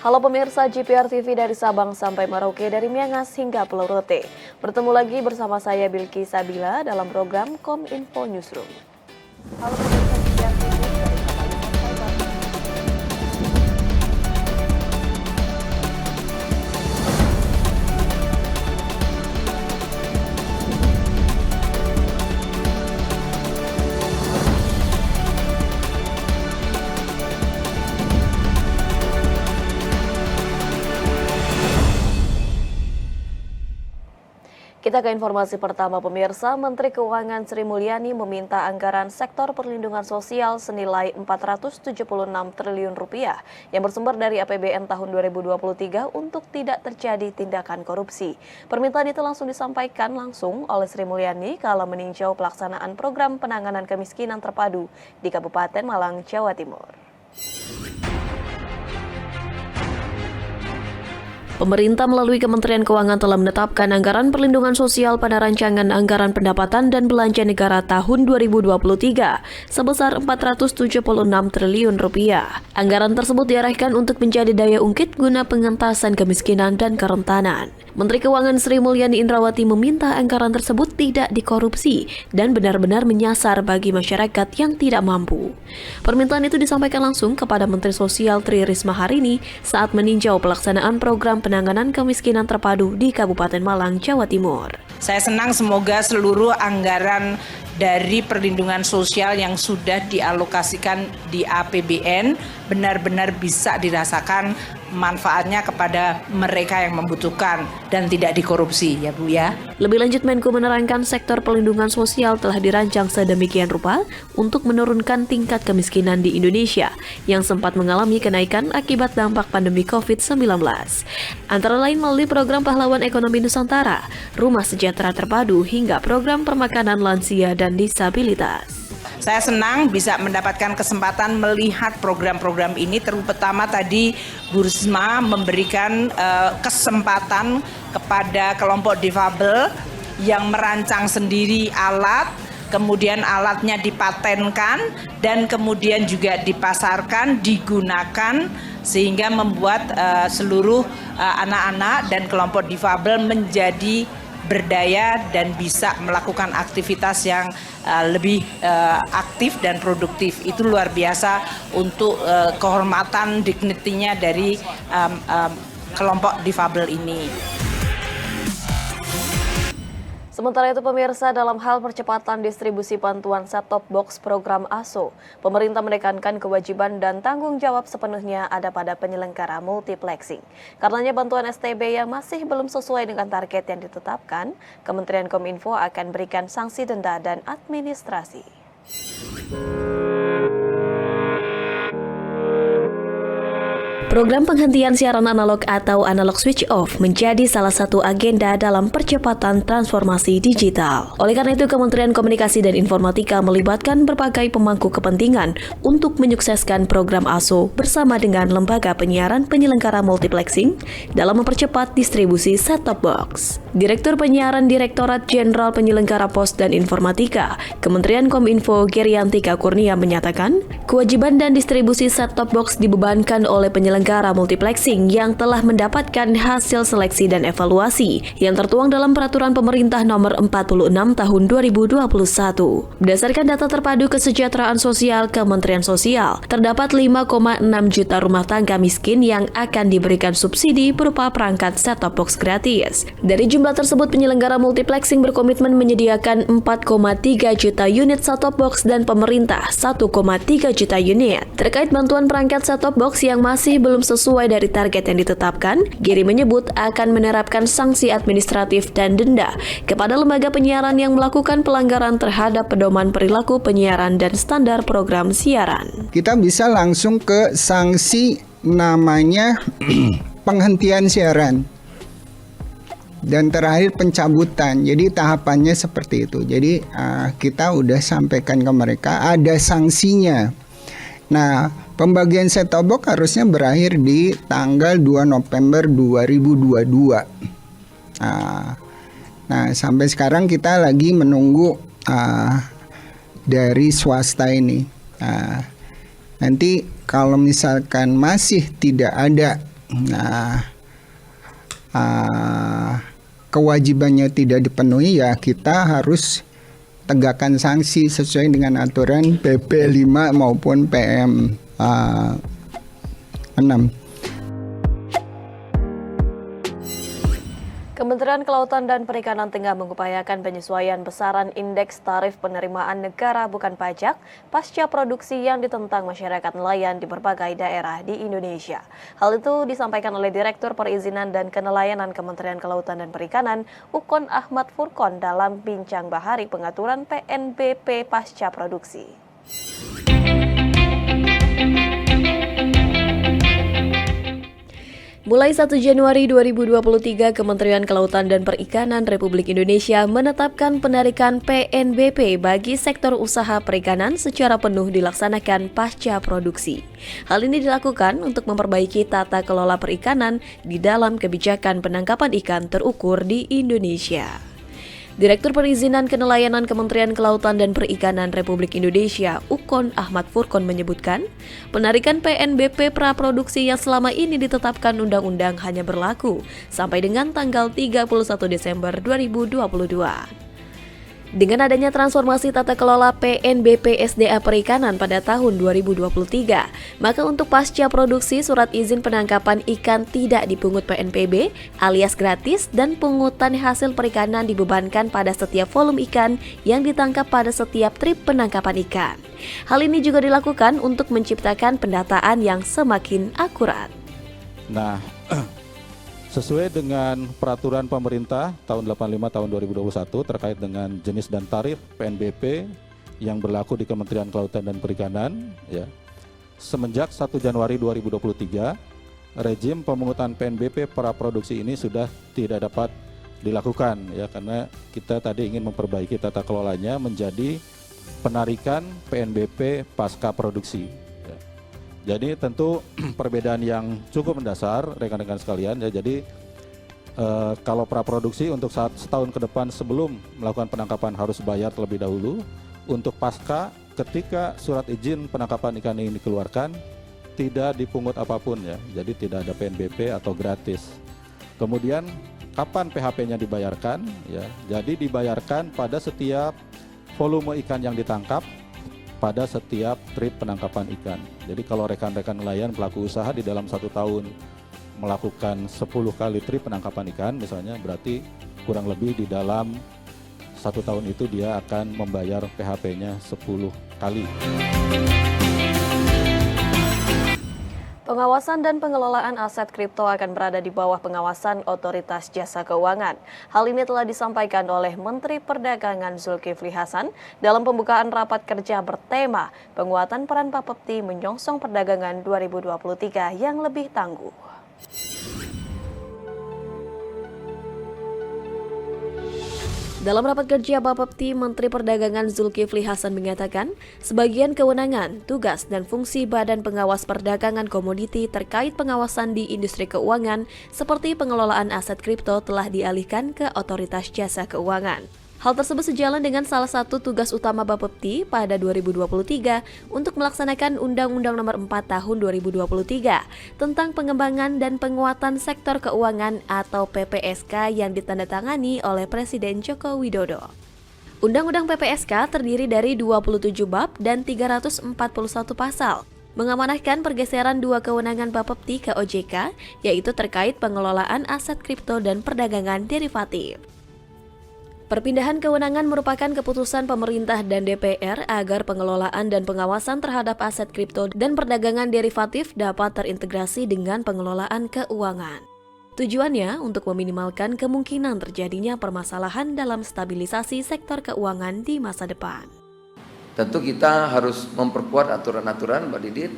Halo pemirsa GPR TV dari Sabang sampai Merauke, dari Miangas hingga Pulau Rote. Bertemu lagi bersama saya Bilki Sabila dalam program Kominfo Newsroom. Halo pemirsa GPR TV dari Sabang sampai Merauke. Kita ke informasi pertama pemirsa, Menteri Keuangan Sri Mulyani meminta anggaran sektor perlindungan sosial senilai 476 triliun rupiah yang bersumber dari APBN tahun 2023 untuk tidak terjadi tindakan korupsi. Permintaan itu langsung disampaikan langsung oleh Sri Mulyani kala meninjau pelaksanaan program penanganan kemiskinan terpadu di Kabupaten Malang, Jawa Timur. Pemerintah melalui Kementerian Keuangan telah menetapkan anggaran perlindungan sosial pada rancangan anggaran pendapatan dan belanja negara tahun 2023 sebesar 476 triliun rupiah. Anggaran tersebut diarahkan untuk menjadi daya ungkit guna pengentasan kemiskinan dan kerentanan. Menteri Keuangan Sri Mulyani Indrawati meminta anggaran tersebut tidak dikorupsi dan benar-benar menyasar bagi masyarakat yang tidak mampu. Permintaan itu disampaikan langsung kepada Menteri Sosial Tri Risma hari ini saat meninjau pelaksanaan program penanganan kemiskinan terpadu di Kabupaten Malang, Jawa Timur. Saya senang semoga seluruh anggaran dari perlindungan sosial yang sudah dialokasikan di APBN benar-benar bisa dirasakan manfaatnya kepada mereka yang membutuhkan dan tidak dikorupsi, ya Bu ya. Lebih lanjut, Menko menerangkan sektor perlindungan sosial telah dirancang sedemikian rupa untuk menurunkan tingkat kemiskinan di Indonesia yang sempat mengalami kenaikan akibat dampak pandemi COVID-19. Antara lain melalui program Pahlawan Ekonomi Nusantara, Rumah Sejahtera Terpadu hingga program permakanan lansia dan disabilitas. Saya senang bisa mendapatkan kesempatan melihat program-program ini, terutama tadi Bu Risma memberikan kesempatan kepada kelompok difabel yang merancang sendiri alat, kemudian alatnya dipatenkan dan kemudian juga dipasarkan, digunakan sehingga membuat seluruh anak-anak dan kelompok difabel menjadi berdaya dan bisa melakukan aktivitas yang lebih aktif dan produktif. Itu luar biasa untuk kehormatan dignity-nya dari kelompok difabel ini. Sementara itu pemirsa, dalam hal percepatan distribusi bantuan set-top box program ASO, pemerintah menekankan kewajiban dan tanggung jawab sepenuhnya ada pada penyelenggara multiplexing. Karenanya bantuan STB yang masih belum sesuai dengan target yang ditetapkan, Kementerian Kominfo akan berikan sanksi denda dan administrasi. Program penghentian siaran analog atau analog switch off menjadi salah satu agenda dalam percepatan transformasi digital. Oleh karena itu, Kementerian Komunikasi dan Informatika melibatkan berbagai pemangku kepentingan untuk menyukseskan program ASO bersama dengan lembaga penyiaran penyelenggara multiplexing dalam mempercepat distribusi set-top box. Direktur Penyiaran Direktorat Jenderal Penyelenggara Pos dan Informatika, Kementerian Kominfo Geriantika Kurnia menyatakan, kewajiban dan distribusi set-top box dibebankan oleh penyelenggara multiplexing yang telah mendapatkan hasil seleksi dan evaluasi yang tertuang dalam Peraturan Pemerintah Nomor 46 Tahun 2021. Berdasarkan data terpadu kesejahteraan sosial Kementerian Sosial, terdapat 5,6 juta rumah tangga miskin yang akan diberikan subsidi berupa perangkat set-top box gratis. Dari jumlah tersebut, penyelenggara multiplexing berkomitmen menyediakan 4,3 juta unit set-top box dan pemerintah 1,3 juta unit. Terkait bantuan perangkat set-top box yang masih belum sesuai dari target yang ditetapkan, Giri menyebut akan menerapkan sanksi administratif dan denda kepada lembaga penyiaran yang melakukan pelanggaran terhadap pedoman perilaku penyiaran dan standar program siaran. Kita bisa langsung ke sanksi namanya penghentian siaran dan terakhir pencabutan. Jadi tahapannya seperti itu. Jadi kita udah sampaikan ke mereka ada sanksinya. Nah, pembagian set-top box harusnya berakhir di tanggal 2 November 2022. Nah, sampai sekarang kita lagi menunggu dari swasta ini. Nanti kalau misalkan masih tidak ada kewajibannya tidak dipenuhi, ya kita harus tegakkan sanksi sesuai dengan aturan PP 5 maupun PM 6. Kementerian Kelautan dan Perikanan tengah mengupayakan penyesuaian besaran indeks tarif penerimaan negara bukan pajak pasca produksi yang ditentang masyarakat nelayan di berbagai daerah di Indonesia. Hal itu disampaikan oleh Direktur Perizinan dan Kenelayanan Kementerian Kelautan dan Perikanan, Ukon Ahmad Furkon, dalam bincang bahari pengaturan PNBP pasca produksi. Mulai 1 Januari 2023, Kementerian Kelautan dan Perikanan Republik Indonesia menetapkan penarikan PNBP bagi sektor usaha perikanan secara penuh dilaksanakan pasca produksi. Hal ini dilakukan untuk memperbaiki tata kelola perikanan di dalam kebijakan penangkapan ikan terukur di Indonesia. Direktur Perizinan Kenelayanan Kementerian Kelautan dan Perikanan Republik Indonesia, Ukon Ahmad Furkon, menyebutkan, penarikan PNBP praproduksi yang selama ini ditetapkan undang-undang hanya berlaku sampai dengan tanggal 31 Desember 2022. Dengan adanya transformasi tata kelola PNBP SDA Perikanan pada tahun 2023, maka untuk pasca produksi surat izin penangkapan ikan tidak dipungut PNBP alias gratis, dan pungutan hasil perikanan dibebankan pada setiap volume ikan yang ditangkap pada setiap trip penangkapan ikan. Hal ini juga dilakukan untuk menciptakan pendataan yang semakin akurat. Nah, sesuai dengan peraturan pemerintah tahun 85 tahun 2021 terkait dengan jenis dan tarif PNBP yang berlaku di Kementerian Kelautan dan Perikanan, ya. Semenjak 1 Januari 2023, rejim pemungutan PNBP praproduksi ini sudah tidak dapat dilakukan, ya, karena kita tadi ingin memperbaiki tata kelolanya menjadi penarikan PNBP pasca produksi. Jadi tentu perbedaan yang cukup mendasar rekan-rekan sekalian, ya. Jadi kalau praproduksi untuk setahun ke depan sebelum melakukan penangkapan harus bayar terlebih dahulu. Untuk pasca, ketika surat izin penangkapan ikan ini dikeluarkan tidak dipungut apapun, ya. Jadi tidak ada PNBP atau gratis. Kemudian kapan PHP-nya dibayarkan, ya. Jadi dibayarkan pada setiap volume ikan yang ditangkap pada setiap trip penangkapan ikan. Jadi kalau rekan-rekan nelayan pelaku usaha di dalam 1 tahun melakukan 10 kali trip penangkapan ikan misalnya, berarti kurang lebih di dalam 1 tahun itu dia akan membayar PHP-nya 10 kali. Pengawasan dan pengelolaan aset kripto akan berada di bawah pengawasan Otoritas Jasa Keuangan. Hal ini telah disampaikan oleh Menteri Perdagangan Zulkifli Hasan dalam pembukaan rapat kerja bertema penguatan peran Bapepti menyongsong perdagangan 2023 yang lebih tangguh. Dalam rapat kerja Bapepti, Menteri Perdagangan Zulkifli Hasan mengatakan, sebagian kewenangan, tugas, dan fungsi Badan Pengawas Perdagangan Komoditi terkait pengawasan di industri keuangan seperti pengelolaan aset kripto telah dialihkan ke Otoritas Jasa Keuangan. Hal tersebut sejalan dengan salah satu tugas utama Bapepti pada 2023 untuk melaksanakan Undang-Undang Nomor 4 Tahun 2023 tentang pengembangan dan penguatan sektor keuangan atau PPSK yang ditandatangani oleh Presiden Joko Widodo. Undang-Undang PPSK terdiri dari 27 bab dan 341 pasal, mengamanahkan pergeseran 2 kewenangan Bapepti ke OJK, yaitu terkait pengelolaan aset kripto dan perdagangan derivatif. Perpindahan kewenangan merupakan keputusan pemerintah dan DPR agar pengelolaan dan pengawasan terhadap aset kripto dan perdagangan derivatif dapat terintegrasi dengan pengelolaan keuangan. Tujuannya untuk meminimalkan kemungkinan terjadinya permasalahan dalam stabilisasi sektor keuangan di masa depan. Tentu kita harus memperkuat aturan-aturan, Mbak Didit,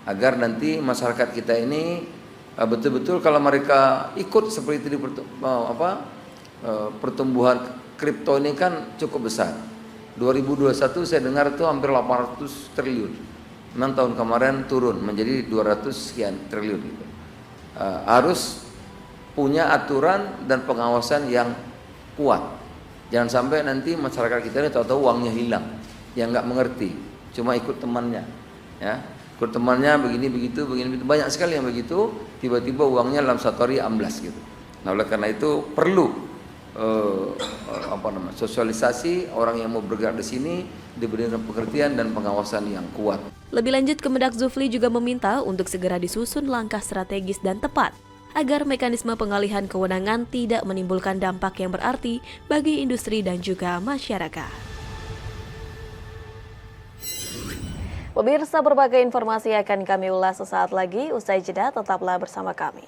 agar nanti masyarakat kita ini betul-betul kalau mereka ikut seperti itu di pertumbuhan kripto ini kan cukup besar. 2021 saya dengar itu hampir 800 triliun. Memang tahun kemarin turun menjadi 200 sekian triliun gitu. Harus punya aturan dan pengawasan yang kuat. Jangan sampai nanti masyarakat kita ini tahu-tahu uangnya hilang, yang nggak mengerti, cuma ikut temannya, ya. temannya begini begitu, banyak sekali yang begitu, tiba-tiba uangnya dalam 1 hari amblas gitu. Nah, oleh karena itu perlu sosialisasi, orang yang mau bergerak di sini diberikan pengertian dan pengawasan yang kuat. Lebih lanjut, Kemendak Zulkifli juga meminta untuk segera disusun langkah strategis dan tepat agar mekanisme pengalihan kewenangan tidak menimbulkan dampak yang berarti bagi industri dan juga masyarakat. Pemirsa, berbagai informasi akan kami ulas sesaat lagi. Usai jeda, tetaplah bersama kami.